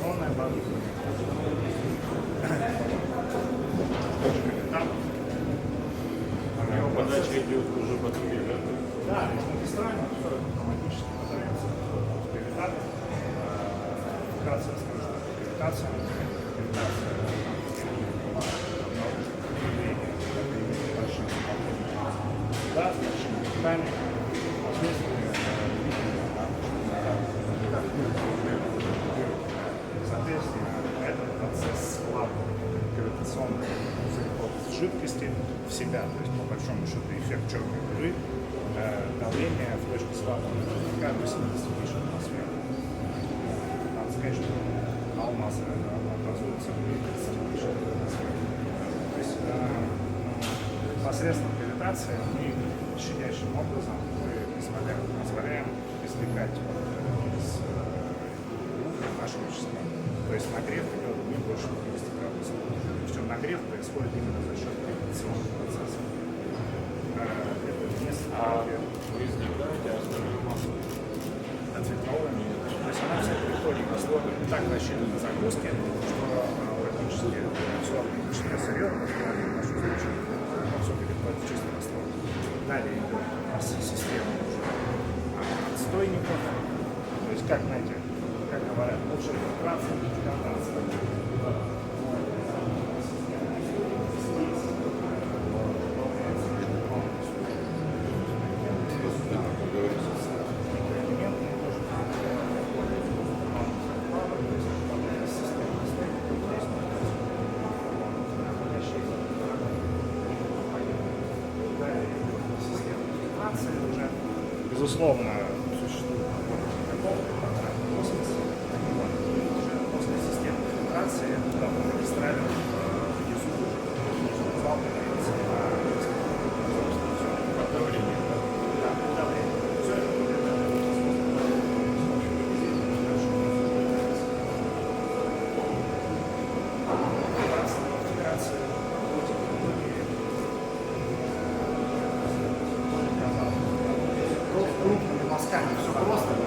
гравитационное оборудование. Его подача идет уже под двигатель. Да, магистрально все автоматически подается в гравитатор. Вкратце расскажу, что это гравитация. Да, с большими руками, соответственно, этот процесс складывания гравитационных взрывов жидкости в себя, то есть по большому счету эффект черной дыры, давление в точке складывания до 80 тысяч атмосфер. Надо сказать, что алмазы образуются в 30 тысяч атмосфер. То есть посредством гравитации мы щадящим образом позволяем извлекать из наши вещества. То есть нагрев идет не больше 50 градусов. Причем нагрев происходит именно за счет гравитационного процесса. Это вместо Вы извлекаете остальную массу? отцветовыми. То есть она вся приходит на слой так рассчитана загрузки, что практически все органическое сырье, в нашем случае, все переходит в чистый раствор. Далее идет у нас система отстойников. То есть, как, знаете, как говорят, лучше фильтрация, дегазация. Уже, безусловно, существует протокол, космос, уже после системы фильтрации мы магистрально внизу зал подается на давление. Да, давление. Все это будет крупными мазками все просто.